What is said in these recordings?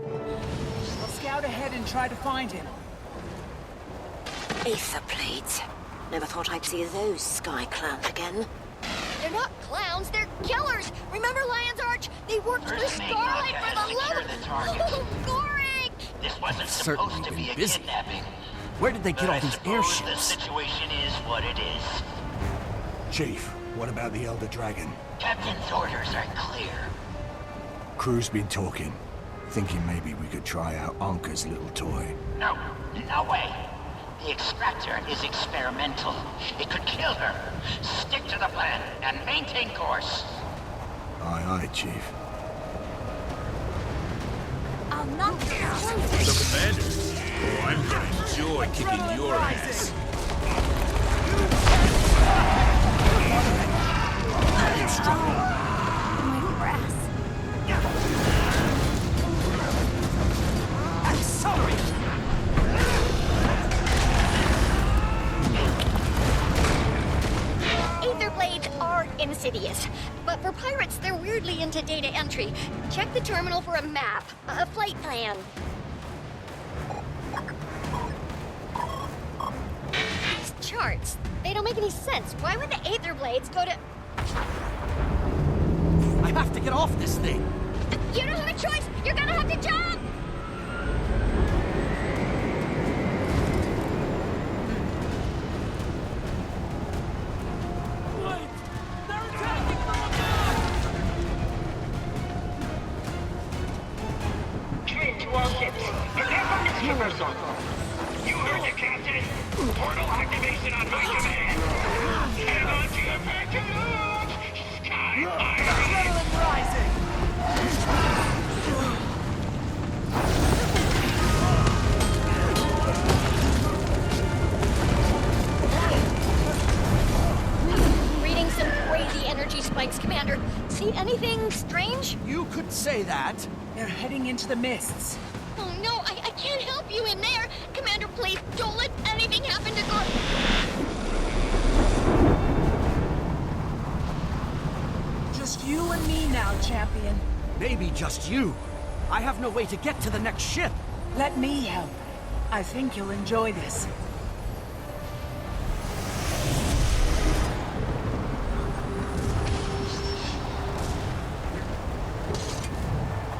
I'll scout ahead and try to find him. Aether blades. Never thought I'd see those sky clowns again. They're not clowns, they're killers! Remember Lion's Arch? They worked with Starlight for the love of... Goring! This wasn't Certainly supposed to been be a busy. kidnapping. Where did they get all these The airships? situation is what it is. Chief, what about the Elder Dragon? Captain's orders are clear. Crew's been talking, thinking maybe we could try out Anka's little toy. No, no way. The extractor is experimental. It could kill her. Stick to the plan and maintain course. Aye, aye, Chief. I'll knock you out. The commander? Oh, I'm gonna enjoy kicking your ass. My grass. Accelerate! Aether blades are insidious, but for pirates, they're weirdly into data entry. Check the terminal for a map, a flight plan. These charts, they don't make any sense. Why would the Aether blades go to... I have to get off this thing! You don't have a choice! You're gonna have to jump! Trin to all ships. Prepare for mission reversal. You heard the captain. Portal activation on my command. Hang on to your package. Sky high. Adrenaline rising! Reading some crazy energy spikes, Commander. See anything strange? You could say that. They're heading into the mists. Oh no, I can't help you in there! Commander, please, don't let anything happen to Gordon! Just you and me now, champion. Maybe just you. I have no way to get to the next ship. Let me help. I think you'll enjoy this.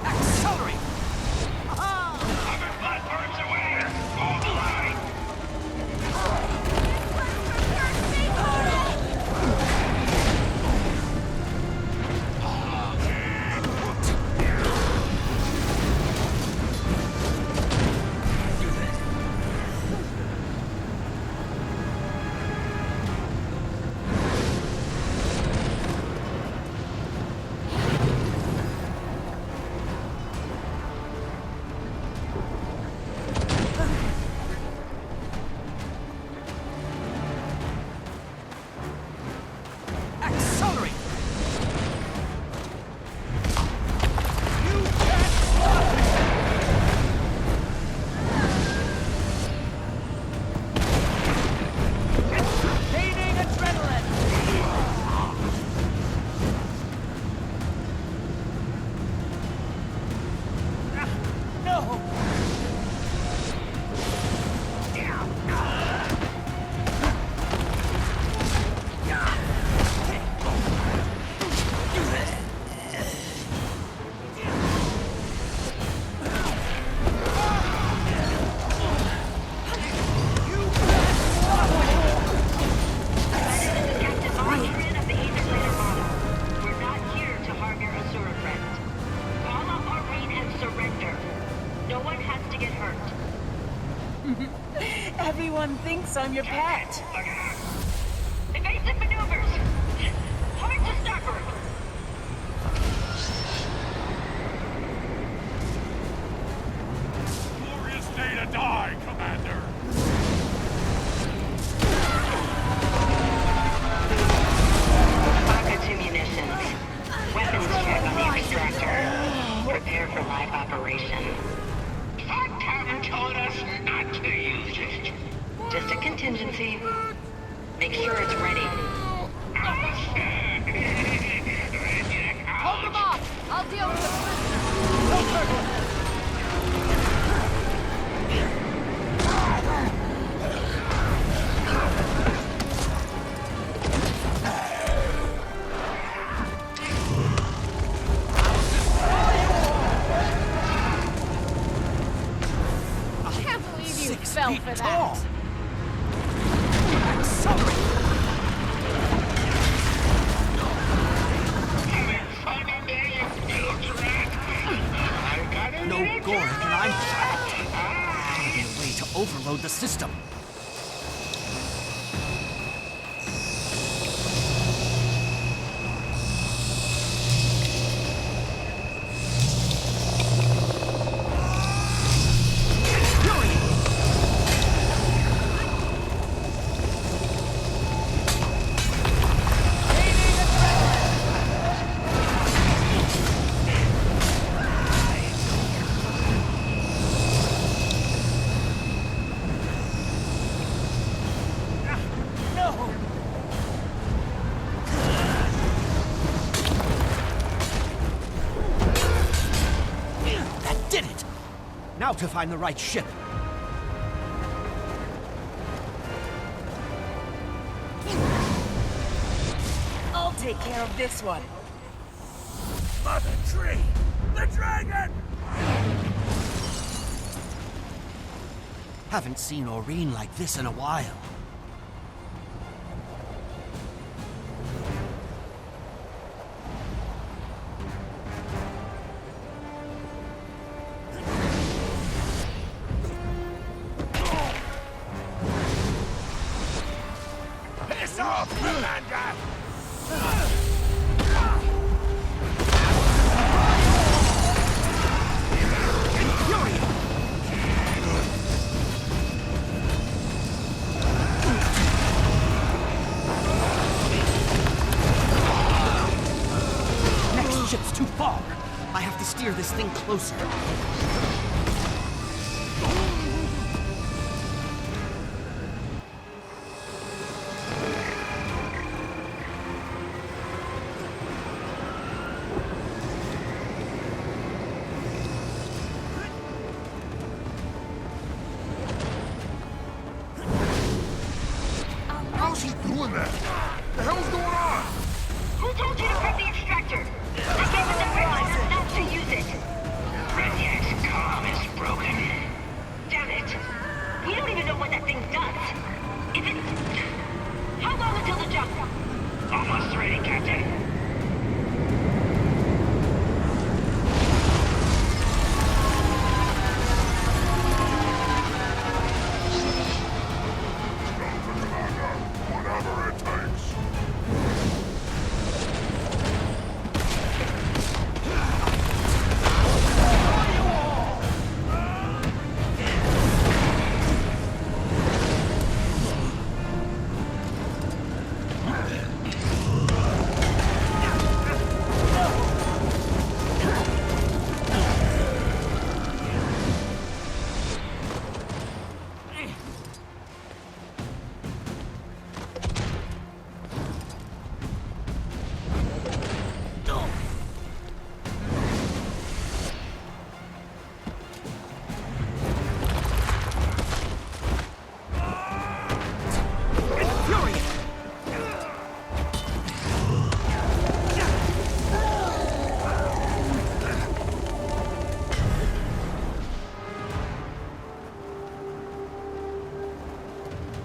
Accelerate! Other platforms away. Hold the line. Accelerate! Gaining adrenaline! No! Captain Martin of the Aether Blader model. We're not here to harm your Asura friend. Call up Outreach and surrender. No one has to get hurt. Everyone thinks I'm your pet. Evasive maneuvers! Hard to starboard! Glorious day to die, Commander! Pockets to munitions. Weapons check on the extractor. Prepare for live operation. Captain told us not to use it. Just a contingency. Make sure it's ready. Hold them off! I'll deal with the prisoner! fell feet for tall. that. Accelerate! No Gork, and I'm trapped. Gotta be a way to overload the system. Now to find the right ship. I'll take care of this one. Mother tree! The dragon! Haven't seen Aurene like this in a while. Piss off, Commander! Next ship's too far. I have to steer this thing closer. How's he doing that? The hell's going on? Who told you to prep the extractor? I gave the Trailblazers not to use it. Reniac's comm is broken. Damn it. We don't even know what that thing does. If it... How long until the jump? Almost ready, Captain. Whatever it takes.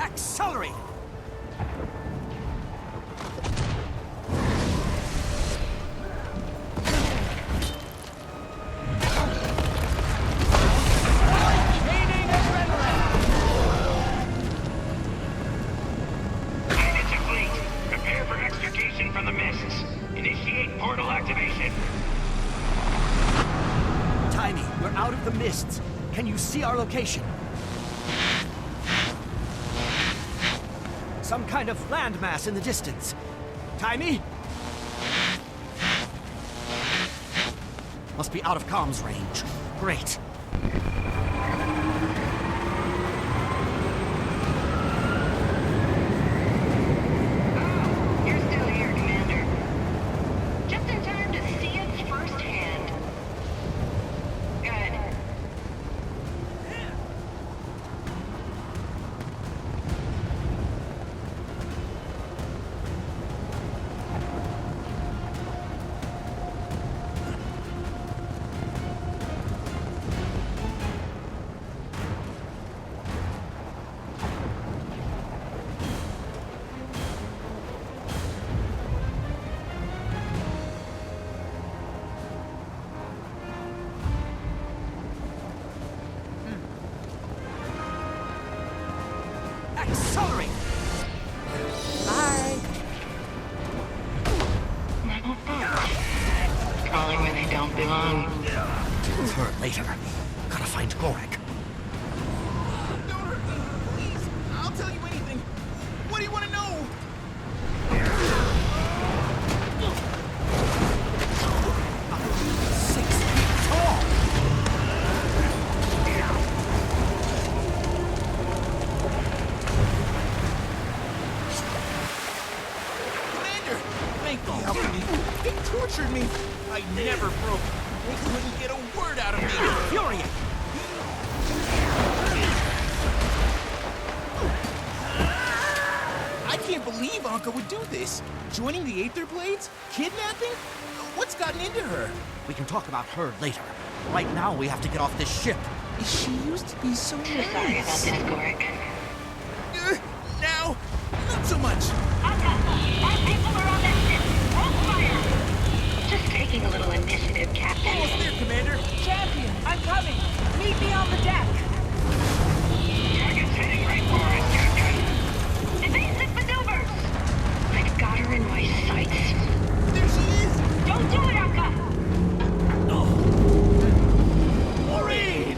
Accelerate! Units to fleet. Prepare for extrication from the mists. Initiate portal activation. Tiny, we're out of the mists. Can you see our location? Some kind of landmass in the distance. Timey? Must be out of comms range. Great. You're still here, Commander. Just in time to see it firsthand. Good. later. Gotta find Gorek. Don't hurt me, please. I'll tell you anything. What do you want to know? 6 feet tall! Commander, thank you for helping me. They tortured me. I never broke. They couldn't get a word out of me. Infuriating! I can't believe Anka would do this. Joining the Aether Blades? Kidnapping? What's gotten into her? We can talk about her later. Right now, we have to get off this ship. She used to be so Sorry about nice. this, Gorek. Now, not so much. Anka, our people are on that ship. Hold fire! Just taking a little initiative, Captain. Almost there, Commander. Champion, I'm coming. Meet me on the deck. Target's heading right for us, Captain. Evasive maneuvers! I've got her in my sights. There she is. Don't do it, Anka! Maureen!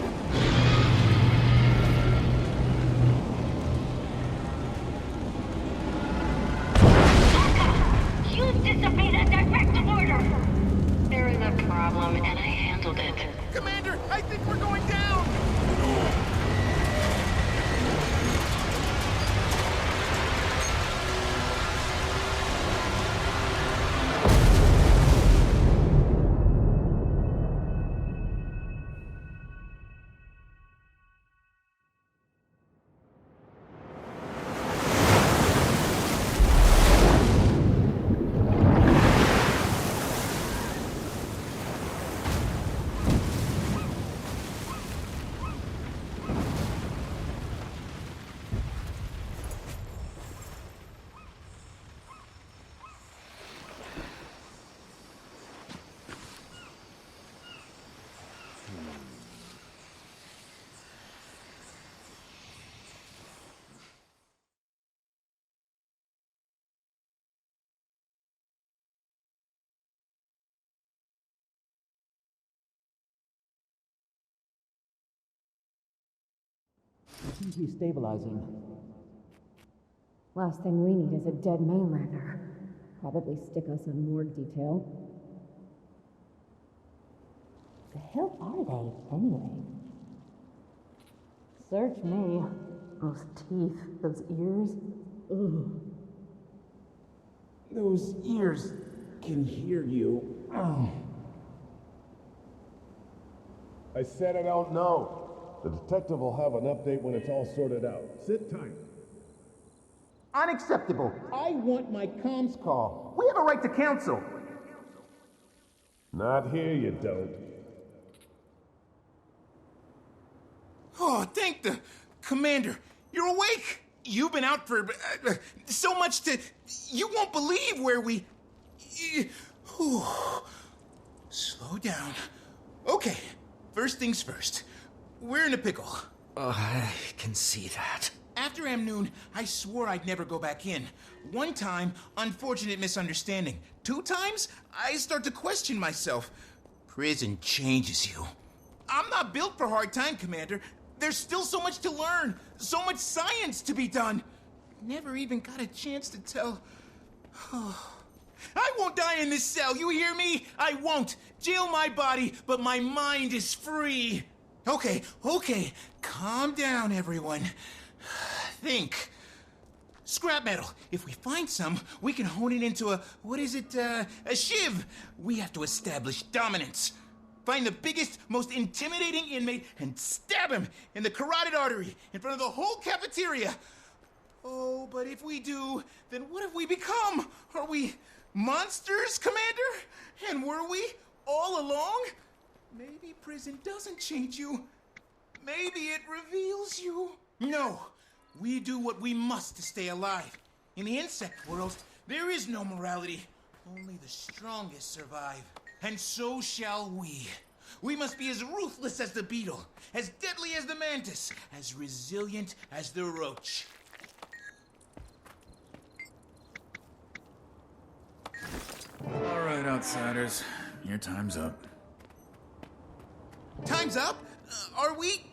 Anka! You disobeyed a directive order! There is a problem, and I handled it. Commander, I think we're going down. Seems he's stabilizing. Last thing we need is a dead mainlander. Probably stick us on morgue detail. The hell are they, anyway? Search me. Those teeth, those ears. Ugh. Those ears can hear you. Oh. I said I don't know. The detective will have an update when it's all sorted out. Sit tight. Unacceptable. I want my comms call. We have a right to counsel. Not here, you don't. Oh, thank the Commander. You're awake. You've been out for so much to... You won't believe where we... Slow down. Okay, first things first. We're in a pickle. I can see that. After Amnoon, I swore I'd never go back in. 1 time, unfortunate misunderstanding. 2 times, I start to question myself. Prison changes you. I'm not built for hard time, Commander. There's still so much to learn, so much science to be done. Never even got a chance to tell... I won't die in this cell, you hear me? I won't. Jail my body, but my mind is free. Okay, calm down, everyone. Think. Scrap metal. If we find some, we can hone it into a shiv. We have to establish dominance. Find the biggest, most intimidating inmate and stab him in the carotid artery in front of the whole cafeteria. Oh, but if we do, then what have we become? Are we monsters, Commander? And were we all along? Maybe prison doesn't change you. Maybe it reveals you. No, we do what we must to stay alive. In the insect world, there is no morality. Only the strongest survive. And so shall we. We must be as ruthless as the beetle, as deadly as the mantis, as resilient as the roach. All right, outsiders. Your time's up. Time's up? Are we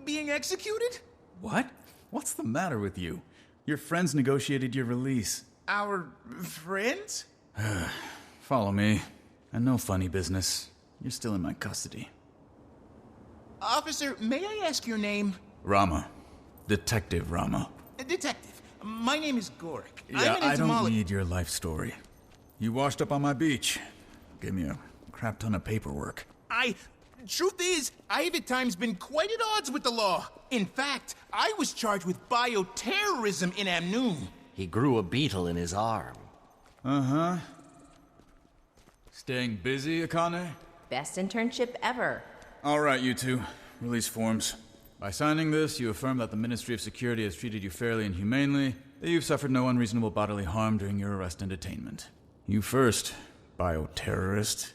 being executed? What? What's the matter with you? Your friends negotiated your release. Our friends? Follow me. And no funny business. You're still in my custody. Officer, may I ask your name? Rama. Detective Rama. Detective, my name is Gorik. Yeah, I'm an I don't entomologist. need your life story. You washed up on my beach. Gave me a crap ton of paperwork. Truth is, I have at times been quite at odds with the law. In fact, I was charged with bioterrorism in Amnoon. He grew a beetle in his arm. Uh-huh. Staying busy, Akane? Best internship ever. All right, you two. Release forms. By signing this, you affirm that the Ministry of Security has treated you fairly and humanely, that you've suffered no unreasonable bodily harm during your arrest and detainment. You first, bioterrorist.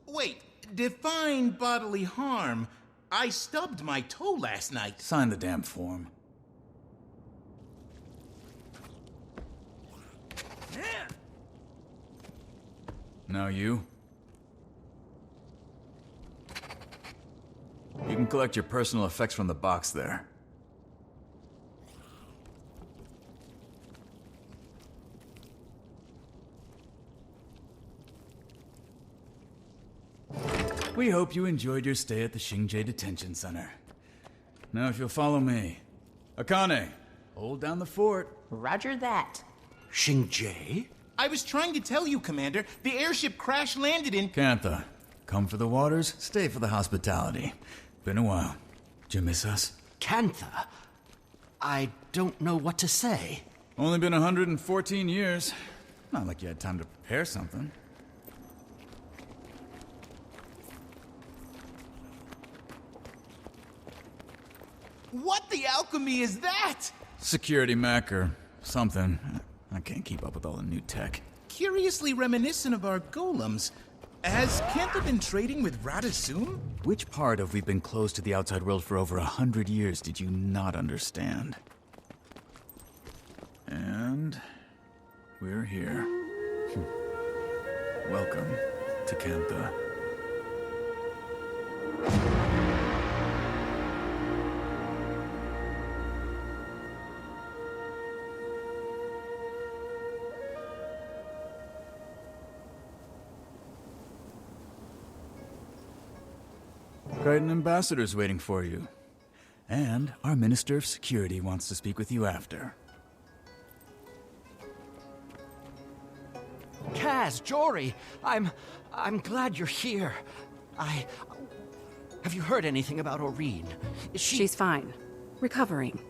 Wait, define bodily harm. I stubbed my toe last night. Sign the damn form. Now you. You can collect your personal effects from the box there. We hope you enjoyed your stay at the Xingjie Detention Center. Now if you'll follow me. Akane, hold down the fort. Roger that. Xingjie? I was trying to tell you, Commander. The airship crash-landed in... Cantha, come for the waters, stay for the hospitality. Been a while. Did you miss us? Cantha? I don't know what to say. Only been 114 years. Not like you had time to prepare something. What the alchemy is that? Security Mac or something. I can't keep up with all the new tech. Curiously reminiscent of our golems. Has Kenta been trading with Radisum? Which part of we've been closed to the outside world for over 100 years did you not understand? And we're here. Welcome to Kantha. Quite an ambassador's waiting for you. And our Minister of Security wants to speak with you after. Kaz, Jory, I'm glad you're here. Have you heard anything about Aureen? She's fine. Recovering.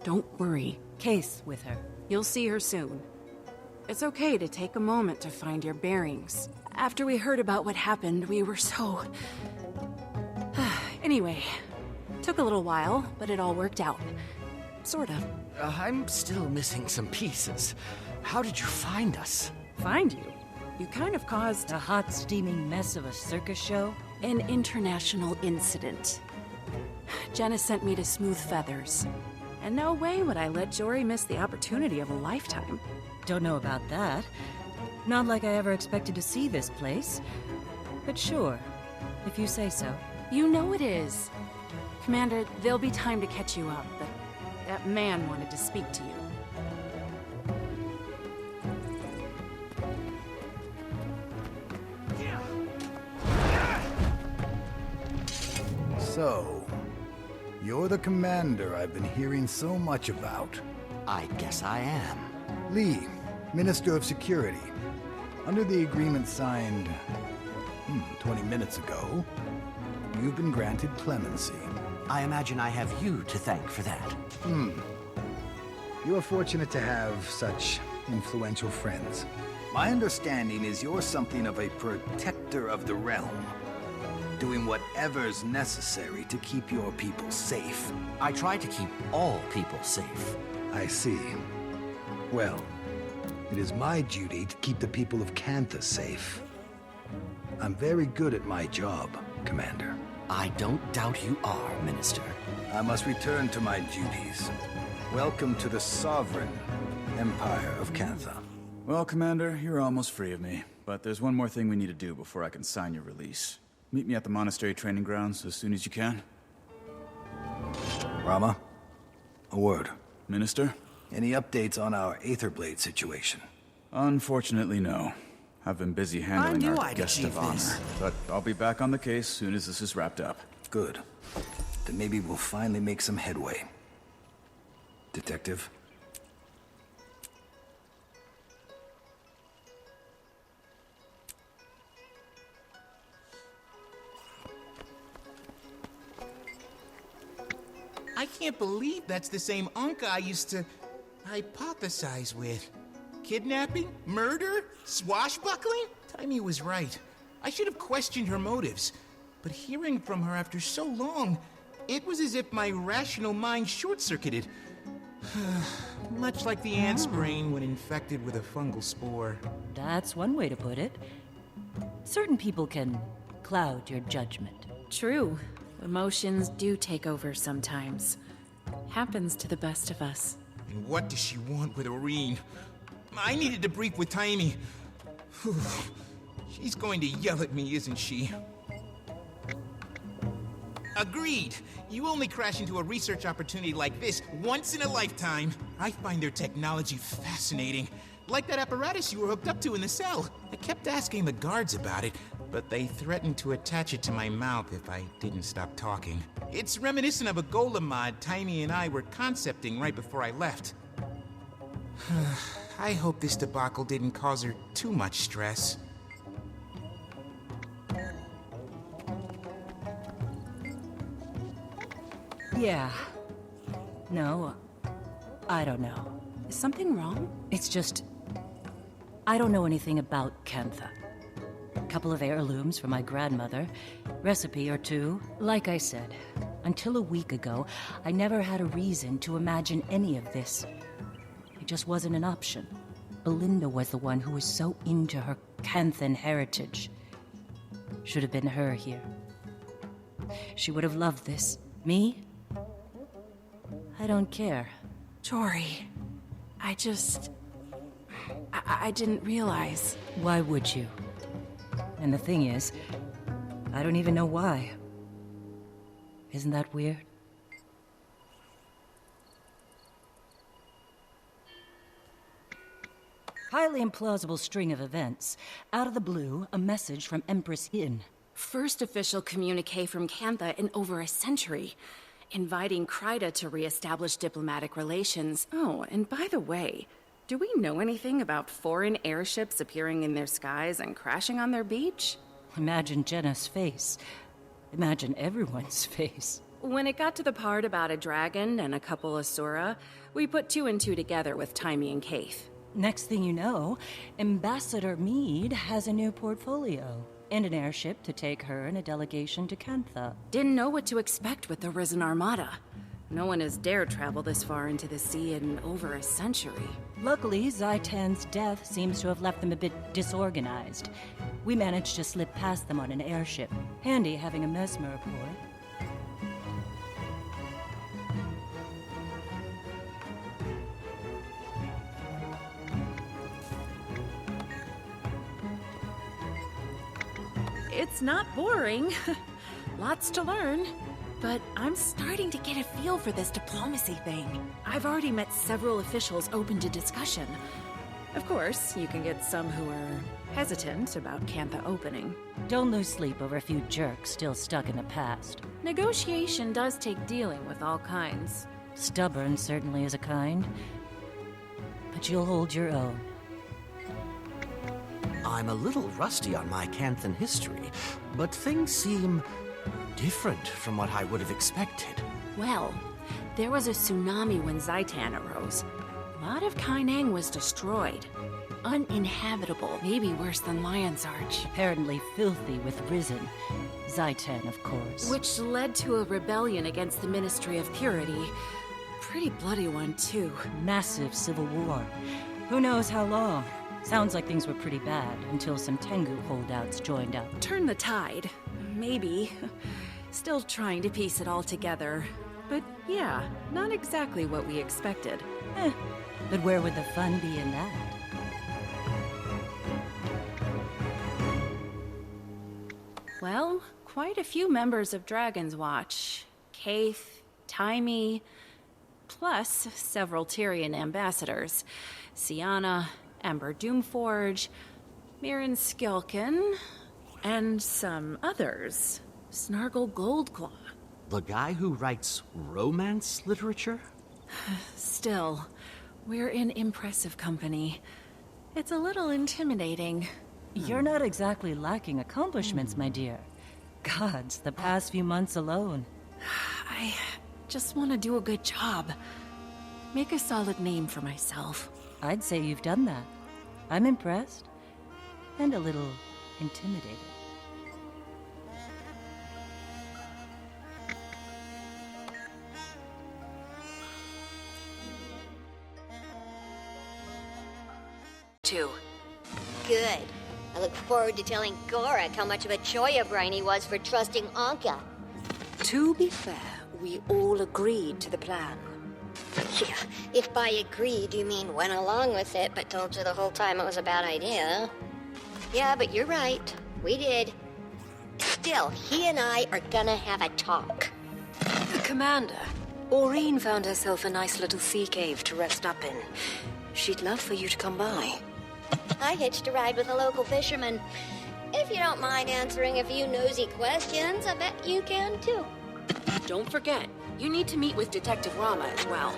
Don't worry. Case with her. You'll see her soon. It's okay to take a moment to find your bearings. After we heard about what happened, we were so... Anyway, took a little while, but it all worked out. Sort of. I'm still missing some pieces. How did you find us? Find you? You kind of caused a hot, steaming mess of a circus show? An international incident. Jenna sent me to Smooth Feathers. And no way would I let Jory miss the opportunity of a lifetime. Don't know about that. Not like I ever expected to see this place. But sure, if you say so. You know it is. Commander, there'll be time to catch you up, but that man wanted to speak to you. So, you're the commander I've been hearing so much about. I guess I am. Lee, Minister of Security. Under the agreement signed 20 minutes ago, you've been granted clemency. I imagine I have you to thank for that. You are fortunate to have such influential friends. My understanding is you're something of a protector of the realm, doing whatever's necessary to keep your people safe. I try to keep all people safe. I see. Well, it is my duty to keep the people of Kantha safe. I'm very good at my job, Commander. I don't doubt you are, Minister. I must return to my duties. Welcome to the sovereign Empire of Kantha. Well, Commander, you're almost free of me. But there's one more thing we need to do before I can sign your release. Meet me at the monastery training grounds as soon as you can. Rama, a word. Minister? Any updates on our Aetherblade situation? Unfortunately, no. I've been busy handling our guest of honor. But I'll be back on the case soon as this is wrapped up. Good. Then maybe we'll finally make some headway. Detective? I can't believe that's the same Unca I used to hypothesize with. Kidnapping? Murder? Swashbuckling? Timey was right. I should have questioned her motives. But hearing from her after so long, it was as if my rational mind short-circuited. Much like the ant's brain when infected with a fungal spore. That's one way to put it. Certain people can cloud your judgment. True. Emotions do take over sometimes. Happens to the best of us. And what does she want with Irene? I needed to brief with Timey. She's going to yell at me, isn't she? Agreed. You only crash into a research opportunity like this once in a lifetime. I find their technology fascinating. Like that apparatus you were hooked up to in the cell. I kept asking the guards about it, but they threatened to attach it to my mouth if I didn't stop talking. It's reminiscent of a golem mod Timey and I were concepting right before I left. I hope this debacle didn't cause her too much stress. Yeah. No, I don't know. Is something wrong? It's just... I don't know anything about Cantha. A couple of heirlooms from my grandmother, recipe or two. Like I said, until a week ago, I never had a reason to imagine any of this. It just wasn't an option. Belinda was the one who was so into her Canthan heritage. Should have been her here. She would have loved this. Me? I don't care. Jory, I didn't realize. Why would you? And the thing is, I don't even know why. Isn't that weird? Highly implausible string of events. Out of the blue, a message from Empress Yin. First official communique from Cantha in over a century. Inviting Kryda to re-establish diplomatic relations. Oh, and by the way, do we know anything about foreign airships appearing in their skies and crashing on their beach? Imagine Jenna's face. Imagine everyone's face. When it got to the part about a dragon and a couple of Sura, we put two and two together with Timey and Kaith. Next thing you know, Ambassador Meade has a new portfolio. And an airship to take her and a delegation to Cantha. Didn't know what to expect with the Risen Armada. No one has dared travel this far into the sea in over a century. Luckily, Zaitan's death seems to have left them a bit disorganized. We managed to slip past them on an airship. Handy having a Mesmer aboard. It's not boring. Lots to learn. But I'm starting to get a feel for this diplomacy thing. I've already met several officials open to discussion. Of course, you can get some who are hesitant about Cantha opening. Don't lose sleep over a few jerks still stuck in the past. Negotiation does take dealing with all kinds. Stubborn certainly is a kind. But you'll hold your own. I'm a little rusty on my Canthan history, but things seem different from what I would have expected. Well, there was a tsunami when Zaitan arose. A lot of Kainang was destroyed. Uninhabitable, maybe worse than Lion's Arch. Apparently filthy with Risen. Zaitan, of course. Which led to a rebellion against the Ministry of Purity. Pretty bloody one, too. Massive civil war. Who knows how long? Sounds like things were pretty bad until some Tengu holdouts joined up. Turn the tide. Maybe. Still trying to piece it all together. But yeah, not exactly what we expected. But where would the fun be in that? Well, quite a few members of Dragon's Watch. Kaith, Taimi, plus several Tyrian ambassadors. Sienna, Ember Doomforge, Mirren Skilkin, and some others. Snargle Goldclaw. The guy who writes romance literature? Still, we're in impressive company. It's a little intimidating. You're not exactly lacking accomplishments, my dear. Gods, the past few months alone. I just want to do a good job. Make a solid name for myself. I'd say you've done that. I'm impressed. And a little intimidated. Two. Good. I look forward to telling Gorak how much of a choya brain he was for trusting Anka. To be fair, we all agreed to the plan. Yeah, if by agreed you mean went along with it, but told you the whole time it was a bad idea. Yeah, but you're right. We did. Still, he and I are gonna have a talk. Commander, Aureen found herself a nice little sea cave to rest up in. She'd love for you to come by. I hitched a ride with a local fisherman. If you don't mind answering a few nosy questions, I bet you can too. Don't forget, you need to meet with Detective Rama as well.